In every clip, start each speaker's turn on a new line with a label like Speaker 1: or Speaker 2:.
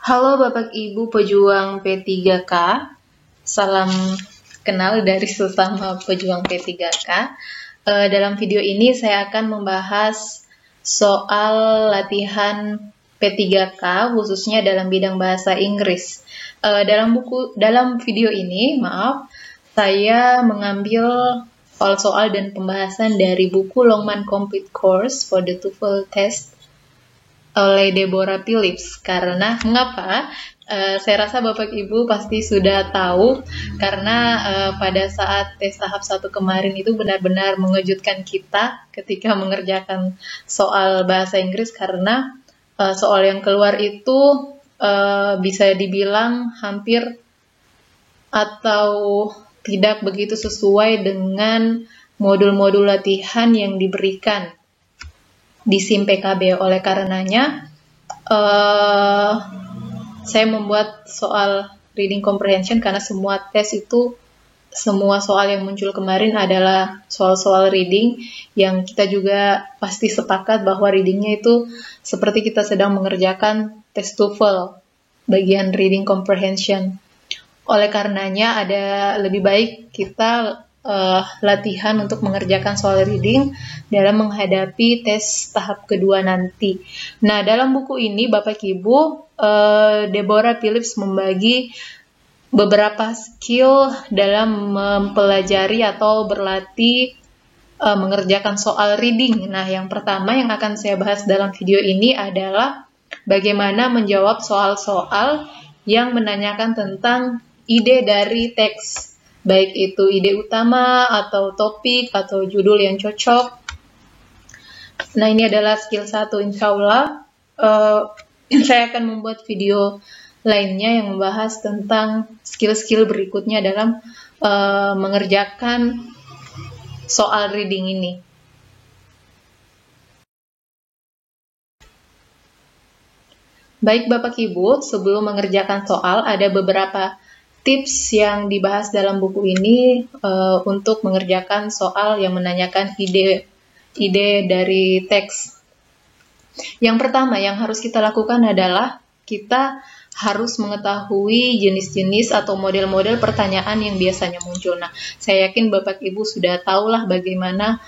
Speaker 1: Halo Bapak Ibu pejuang P3K, salam kenal dari sesama pejuang P3K. Dalam video ini saya akan membahas soal latihan P3K khususnya dalam bidang bahasa Inggris. Dalam video ini, saya mengambil soal-soal dan pembahasan dari buku Longman Complete Course for the TOEFL Test oleh Deborah Phillips. Karena mengapa? Saya rasa Bapak Ibu pasti sudah tahu karena pada saat tes tahap 1 kemarin itu benar-benar mengejutkan kita ketika mengerjakan soal bahasa Inggris karena soal yang keluar itu bisa dibilang hampir atau tidak begitu sesuai dengan modul-modul latihan yang diberikan di SIM PKB. Oleh karenanya, saya membuat soal reading comprehension karena semua tes itu, semua soal yang muncul kemarin adalah soal-soal reading yang kita juga pasti sepakat bahwa readingnya itu seperti kita sedang mengerjakan tes TOEFL, bagian reading comprehension. Oleh karenanya, lebih baik kita latihan untuk mengerjakan soal reading dalam menghadapi tes tahap kedua nanti. Nah, dalam buku ini Bapak Ibu, Deborah Phillips membagi beberapa skill dalam mempelajari atau berlatih mengerjakan soal reading. Nah, yang pertama yang akan saya bahas dalam video ini adalah bagaimana menjawab soal-soal yang menanyakan tentang ide dari teks, baik itu ide utama atau topik atau judul yang cocok. Nah, ini adalah skill 1, insya Allah. Saya akan membuat video lainnya yang membahas tentang skill-skill berikutnya dalam mengerjakan soal reading ini. Baik Bapak Ibu, sebelum mengerjakan soal ada beberapa tips yang dibahas dalam buku ini untuk mengerjakan soal yang menanyakan ide dari teks. Yang pertama yang harus kita lakukan adalah kita harus mengetahui jenis-jenis atau model-model pertanyaan yang biasanya muncul. Nah, saya yakin Bapak Ibu sudah tahulah bagaimana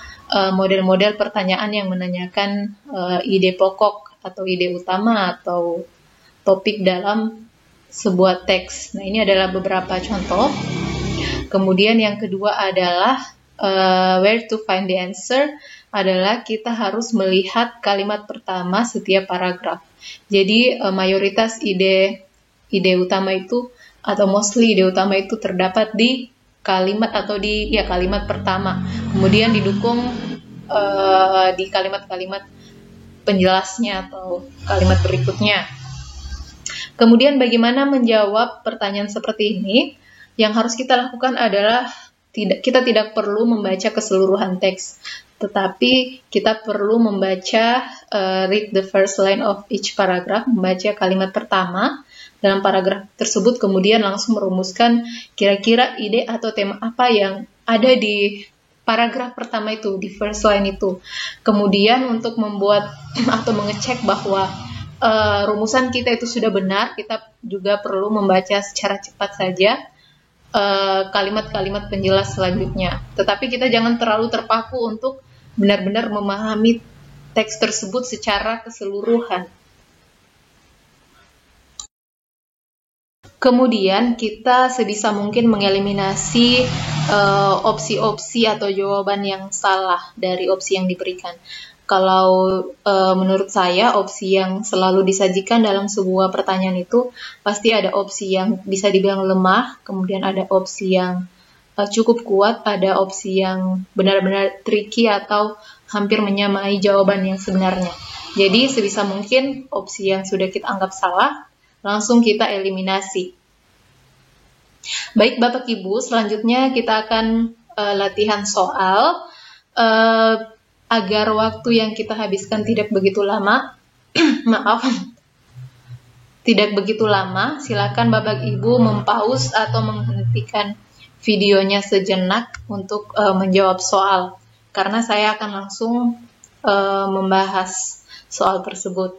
Speaker 1: model-model pertanyaan yang menanyakan ide pokok atau ide utama atau topik dalam sebuah teks. Nah, ini adalah beberapa contoh. Kemudian yang kedua adalah where to find the answer, adalah kita harus melihat kalimat pertama setiap paragraf. Jadi mayoritas ide utama itu atau mostly ide utama itu terdapat di kalimat atau di kalimat pertama. Kemudian didukung di kalimat-kalimat penjelasnya atau kalimat berikutnya. Kemudian bagaimana menjawab pertanyaan seperti ini? Yang harus kita lakukan adalah kita tidak perlu membaca keseluruhan teks, tetapi kita perlu membaca read the first line of each paragraph, membaca kalimat pertama dalam paragraf tersebut, kemudian langsung merumuskan kira-kira ide atau tema apa yang ada di paragraf pertama itu, di first line itu. Kemudian untuk membuat atau mengecek bahwa rumusan kita itu sudah benar, kita juga perlu membaca secara cepat saja kalimat-kalimat penjelas selanjutnya. Tetapi kita jangan terlalu terpaku untuk benar-benar memahami teks tersebut secara keseluruhan. Kemudian kita sebisa mungkin mengeliminasi opsi-opsi atau jawaban yang salah dari opsi yang diberikan. Kalau menurut saya, opsi yang selalu disajikan dalam sebuah pertanyaan itu pasti ada opsi yang bisa dibilang lemah, kemudian ada opsi yang cukup kuat, ada opsi yang benar-benar tricky atau hampir menyamai jawaban yang sebenarnya. Jadi sebisa mungkin opsi yang sudah kita anggap salah, langsung kita eliminasi. Baik Bapak Ibu, selanjutnya kita akan latihan soal. Agar waktu yang kita habiskan tidak begitu lama, tidak begitu lama, silakan Bapak Ibu mempause atau menghentikan videonya sejenak untuk menjawab soal, karena saya akan langsung membahas soal tersebut.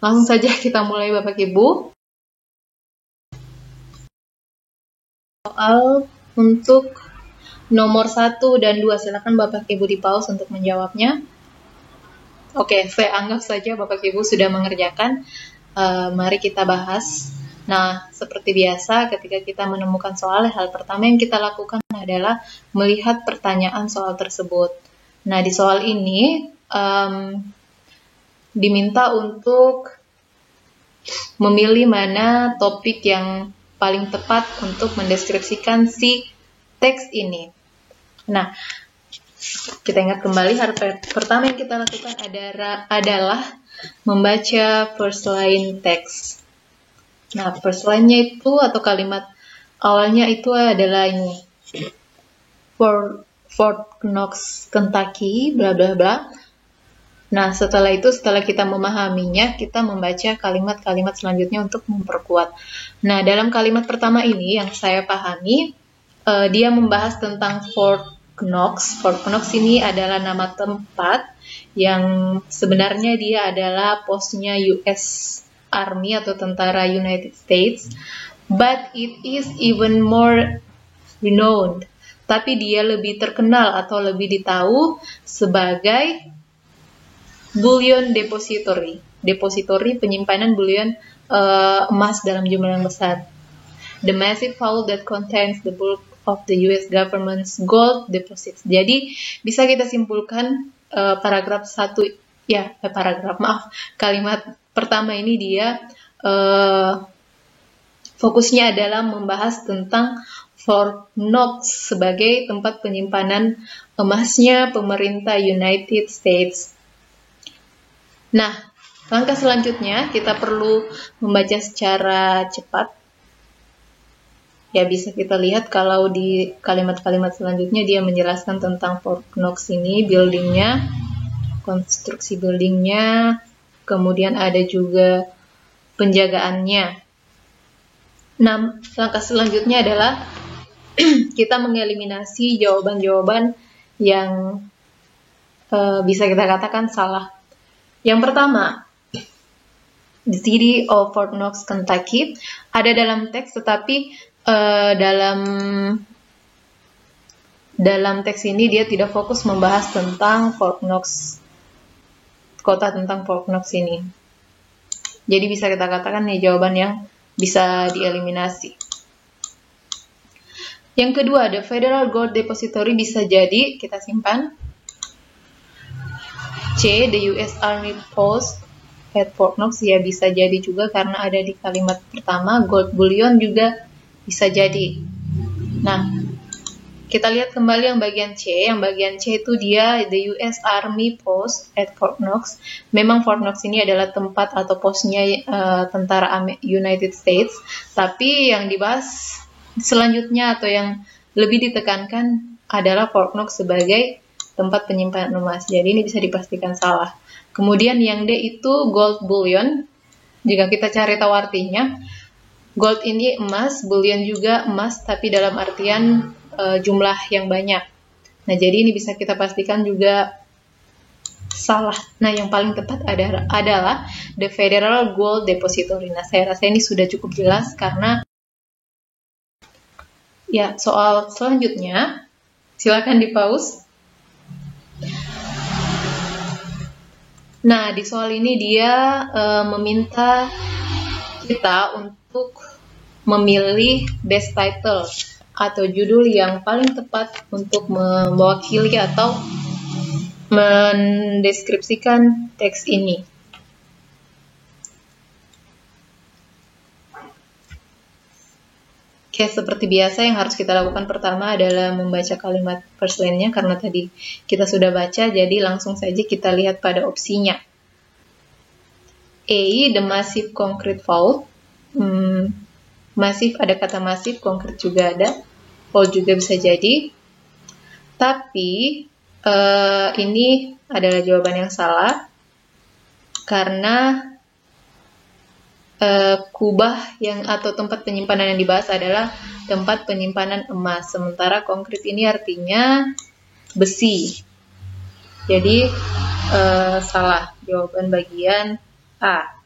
Speaker 1: Langsung saja kita mulai Bapak Ibu. Soal untuk nomor 1 dan 2, silakan Bapak Ibu di pause untuk menjawabnya. Oke, saya anggap saja Bapak Ibu sudah mengerjakan. Mari kita bahas. Nah, seperti biasa ketika kita menemukan soal, hal pertama yang kita lakukan adalah melihat pertanyaan soal tersebut. Nah, di soal ini diminta untuk memilih mana topik yang paling tepat untuk mendeskripsikan si teks ini. Nah, kita ingat kembali hal pertama yang kita lakukan adalah membaca first line text. Nah, first line-nya itu atau kalimat awalnya itu adalah ini. Fort Knox, Kentucky, bla bla bla. Nah, setelah kita memahaminya, kita membaca kalimat-kalimat selanjutnya untuk memperkuat. Nah, dalam kalimat pertama ini yang saya pahami, dia membahas tentang Fort Knox. Fort Knox ini adalah nama tempat yang sebenarnya dia adalah posnya US Army atau tentara United States, but it is even more renowned. Tapi dia lebih terkenal atau lebih ditahu sebagai bullion depository penyimpanan bullion emas dalam jumlah yang besar. The massive vault that contains the bulk of the US government's gold deposits. Jadi bisa kita simpulkan kalimat pertama ini dia fokusnya adalah membahas tentang Fort Knox sebagai tempat penyimpanan emasnya pemerintah United States. Nah, langkah selanjutnya kita perlu membaca secara cepat. Ya, bisa kita lihat kalau di kalimat-kalimat selanjutnya dia menjelaskan tentang Fort Knox ini, buildingnya, konstruksi buildingnya, kemudian ada juga penjagaannya. Nah, langkah selanjutnya adalah kita mengeliminasi jawaban-jawaban yang bisa kita katakan salah. Yang pertama, the city of Fort Knox, Kentucky, ada dalam teks, tetapi dalam teks ini dia tidak fokus membahas tentang Fort Knox, kota tentang Fort Knox ini. Jadi bisa kita katakan nih jawaban yang bisa dieliminasi. Yang kedua, the Federal Gold Depository bisa jadi, kita simpan. C, the US Army Post at Fort Knox, ya bisa jadi juga karena ada di kalimat pertama. Gold bullion juga bisa jadi. Nah, kita lihat kembali yang bagian C. Yang bagian C itu dia the US Army Post at Fort Knox. Memang Fort Knox ini adalah tempat atau posnya tentara United States. Tapi yang dibahas selanjutnya atau yang lebih ditekankan adalah Fort Knox sebagai tempat penyimpanan emas. Jadi ini bisa dipastikan salah. Kemudian yang D itu gold bullion. Jika kita cari tahu artinya, gold ini emas, bullion juga emas, tapi dalam artian jumlah yang banyak. Nah, jadi ini bisa kita pastikan juga salah. Nah, yang paling tepat adalah the Federal Gold Depository. Nah, saya rasa ini sudah cukup jelas karena ya, soal selanjutnya silakan di pause. Nah, di soal ini dia meminta kita untuk memilih best title atau judul yang paling tepat untuk mewakili atau mendeskripsikan teks ini. Oke, seperti biasa yang harus kita lakukan pertama adalah membaca kalimat first line-nya karena tadi kita sudah baca, jadi langsung saja kita lihat pada opsinya. A, the massive concrete vault. Masif, ada kata masif, konkret juga ada, vault juga bisa jadi. Tapi ini adalah jawaban yang salah karena kubah yang atau tempat penyimpanan yang dibahas adalah tempat penyimpanan emas, sementara konkret ini artinya besi. Jadi salah, jawaban bagian A.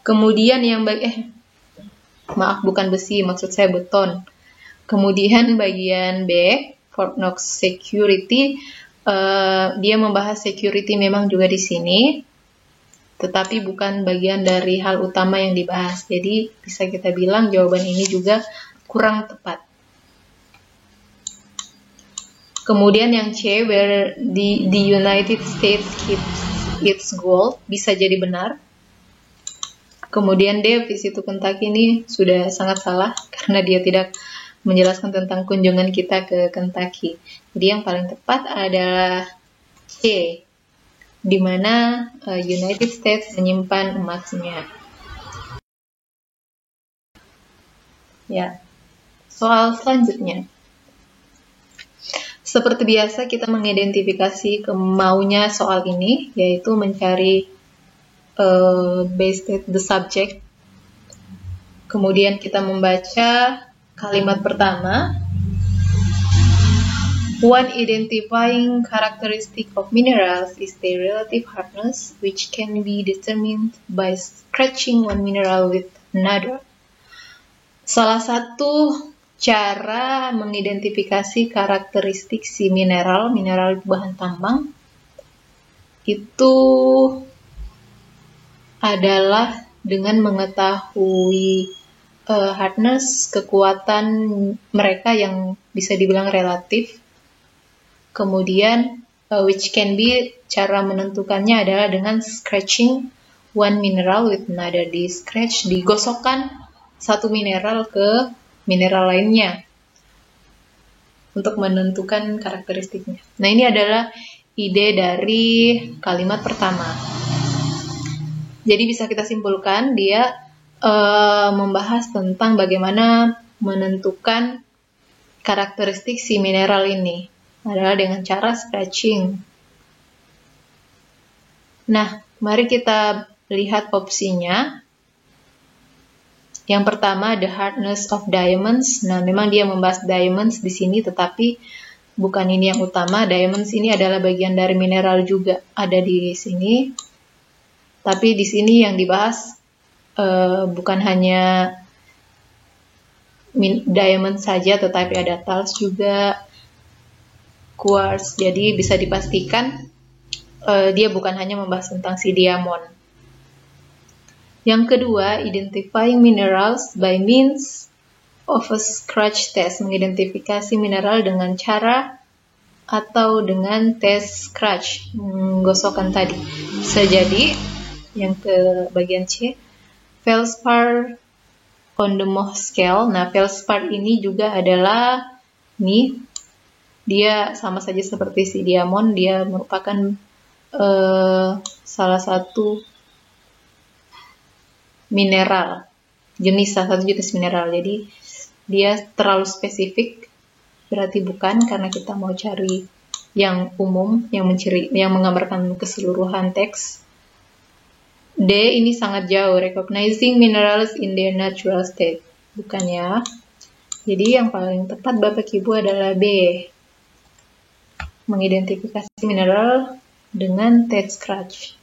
Speaker 1: Kemudian yang maaf, bukan besi, maksud saya beton. Kemudian bagian B, Fort Knox Security, dia membahas security memang juga di sini, tetapi bukan bagian dari hal utama yang dibahas. Jadi bisa kita bilang jawaban ini juga kurang tepat. Kemudian yang C, where the United States keeps its gold, bisa jadi benar. Kemudian D, visit to Kentucky, ini sudah sangat salah karena dia tidak menjelaskan tentang kunjungan kita ke Kentucky. Jadi yang paling tepat adalah C, di mana United States menyimpan emasnya. Ya, soal selanjutnya. Seperti biasa kita mengidentifikasi maunya soal ini, yaitu mencari based the subject. Kemudian kita membaca kalimat pertama. One identifying characteristic of minerals is their relative hardness, which can be determined by scratching one mineral with another. Salah satu cara mengidentifikasi karakteristik si mineral bahan tambang, itu adalah dengan mengetahui hardness, kekuatan mereka yang bisa dibilang relatif. Kemudian which can be, cara menentukannya adalah dengan scratching one mineral with another. Di scratch, digosokkan satu mineral ke mineral lainnya untuk menentukan karakteristiknya. Nah, ini adalah ide dari kalimat pertama. Jadi bisa kita simpulkan dia membahas tentang bagaimana menentukan karakteristik si mineral ini adalah dengan cara scratching. Nah, mari kita lihat opsinya. Yang pertama, the hardness of diamonds. Nah, memang dia membahas diamonds di sini, tetapi bukan ini yang utama. Diamonds ini adalah bagian dari mineral juga, ada di sini. Tapi di sini yang dibahas bukan hanya diamond saja, tetapi ada talc juga, quartz. Jadi bisa dipastikan dia bukan hanya membahas tentang si diamond. Yang kedua, identifying minerals by means of a scratch test. Mengidentifikasi mineral dengan cara atau dengan tes scratch, gosokkan tadi. Bisa jadi yang ke bagian C, feldspar on the Mohs scale. Nah, feldspar ini juga adalah dia sama saja seperti si diamond, dia merupakan salah satu mineral, salah satu jenis mineral. Jadi dia terlalu spesifik, berarti bukan, karena kita mau cari yang umum, yang menggambarkan keseluruhan teks. D, ini sangat jauh, recognizing minerals in their natural state. Bukan ya. Jadi yang paling tepat Bapak Ibu adalah B, mengidentifikasi mineral dengan test scratch.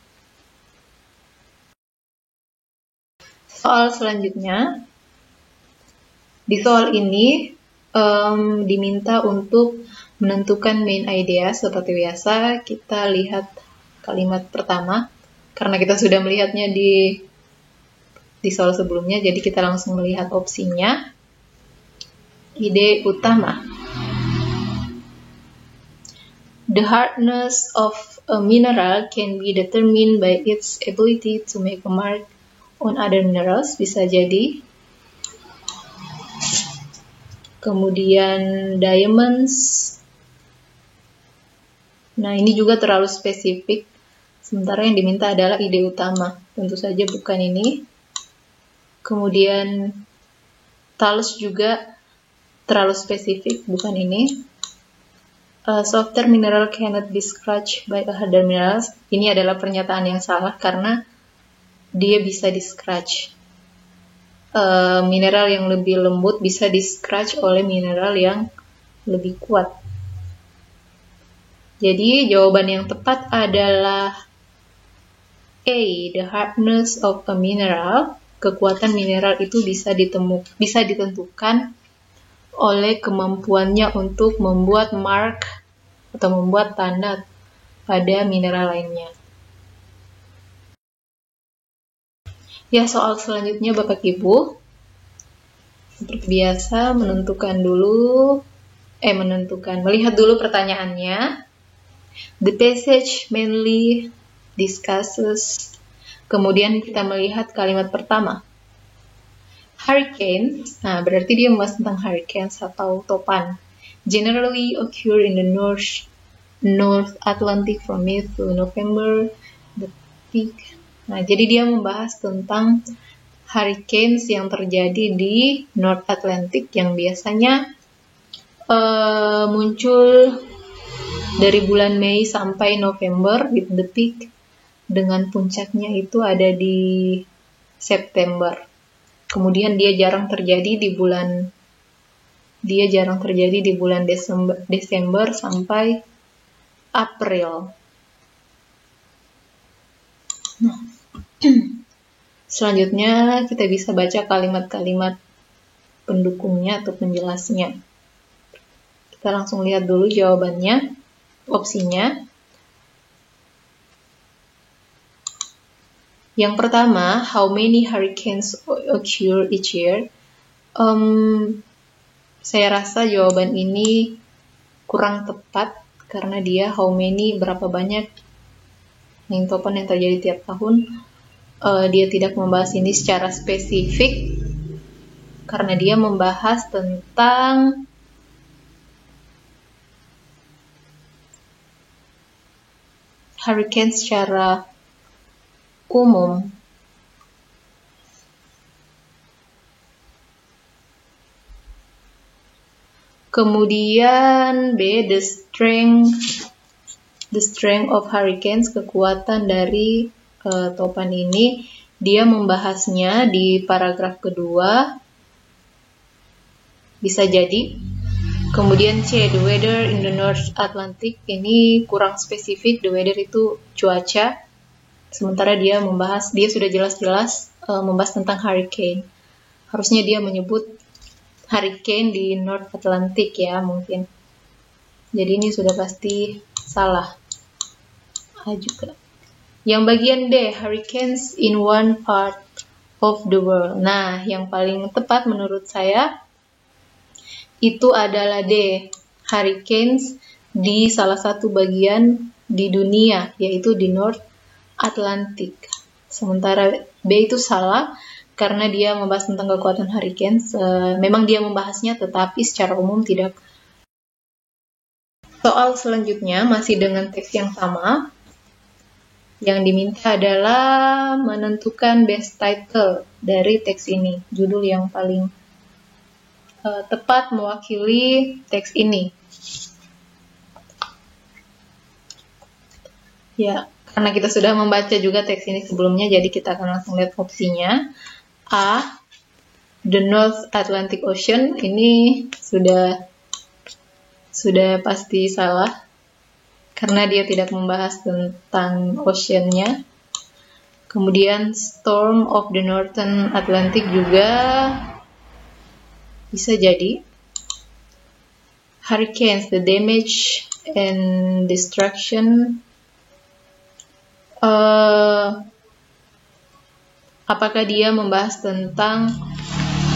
Speaker 1: Soal selanjutnya, di soal ini diminta untuk menentukan main idea. Seperti biasa, kita lihat kalimat pertama. Karena kita sudah melihatnya di soal sebelumnya, jadi kita langsung melihat opsinya. Ide utama. The hardness of a mineral can be determined by its ability to make a mark on other minerals. Bisa jadi. Kemudian diamonds. Nah, ini juga terlalu spesifik. Sementara yang diminta adalah ide utama. Tentu saja bukan ini. Kemudian talc juga terlalu spesifik, bukan ini. Softer mineral cannot be scratched by harder minerals. Ini adalah pernyataan yang salah karena dia bisa di scratch. Mineral yang lebih lembut bisa di scratch oleh mineral yang lebih kuat. Jadi jawaban yang tepat adalah A. The hardness of a mineral. Kekuatan mineral itu bisa ditentukan oleh kemampuannya untuk membuat mark atau membuat tanda pada mineral lainnya. Ya, soal selanjutnya Bapak Ibu. Seperti biasa melihat dulu pertanyaannya. The passage mainly discusses. Kemudian kita melihat kalimat pertama. Hurricane, nah berarti dia membahas tentang hurricanes atau topan. Generally occur in the North Atlantic from May to November. The peak. Nah, jadi dia membahas tentang hurricanes yang terjadi di North Atlantic yang biasanya muncul dari bulan Mei sampai November, with the peak dengan puncaknya itu ada di September. Kemudian dia jarang terjadi di bulan Desember sampai April. Nah, selanjutnya kita bisa baca kalimat-kalimat pendukungnya atau penjelasnya. Kita langsung lihat dulu jawabannya, opsinya. Yang pertama, how many hurricanes occur each year? Saya rasa jawaban ini kurang tepat karena dia how many, berapa banyak topan yang terjadi tiap tahun. Dia tidak membahas ini secara spesifik karena dia membahas tentang hurricane secara umum. Kemudian B, the strength of hurricanes, kekuatan dari topan ini. Dia membahasnya di paragraf kedua, bisa jadi. Kemudian C, the weather in the North Atlantic, ini kurang spesifik. The weather itu cuaca. Sementara dia sudah jelas-jelas membahas tentang hurricane. Harusnya dia menyebut hurricane di North Atlantic ya mungkin. Jadi ini sudah pasti salah. A juga. Yang bagian D, hurricanes in one part of the world. Nah, yang paling tepat menurut saya itu adalah D, hurricanes di salah satu bagian di dunia, yaitu di North Atlantic. Sementara B itu salah karena dia membahas tentang kekuatan hurricanes. Memang dia membahasnya tetapi secara umum tidak. Soal selanjutnya masih dengan teks yang sama. Yang diminta adalah menentukan best title dari teks ini, judul yang paling tepat mewakili teks ini. Ya, karena kita sudah membaca juga teks ini sebelumnya, jadi kita akan langsung lihat opsinya. A, the North Atlantic Ocean, ini sudah pasti salah, karena dia tidak membahas tentang ocean-nya. Kemudian Storm of the Northern Atlantic juga bisa jadi. Hurricanes, the damage and destruction. Apakah dia membahas tentang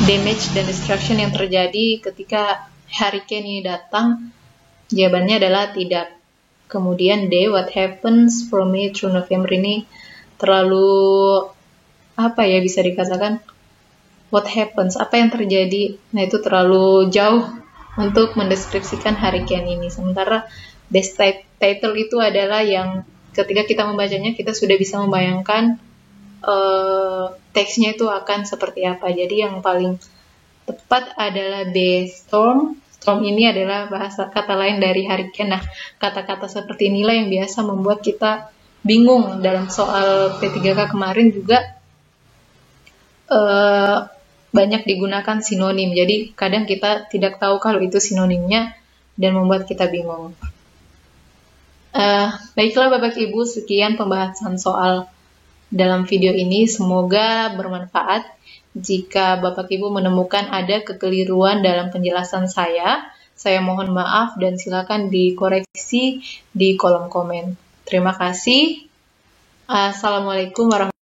Speaker 1: damage dan destruction yang terjadi ketika hurricane ini datang? Jawabannya adalah tidak. Kemudian D, what happens from May through November, ini terlalu bisa dikatakan what happens, apa yang terjadi. Nah, itu terlalu jauh untuk mendeskripsikan hurricane ini. Sementara best title itu adalah yang ketika kita membacanya, kita sudah bisa membayangkan teksnya itu akan seperti apa. Jadi yang paling tepat adalah B, storm. Storm ini adalah bahasa kata lain dari hurricane. Nah, kata-kata seperti inilah yang biasa membuat kita bingung dalam soal P3K kemarin juga banyak digunakan sinonim. Jadi kadang kita tidak tahu kalau itu sinonimnya dan membuat kita bingung. Baiklah Bapak Ibu, sekian pembahasan soal dalam video ini. Semoga bermanfaat. Jika Bapak Ibu menemukan ada kekeliruan dalam penjelasan saya mohon maaf dan silakan dikoreksi di kolom komen. Terima kasih. Assalamualaikum warahmatullahi wabarakatuh.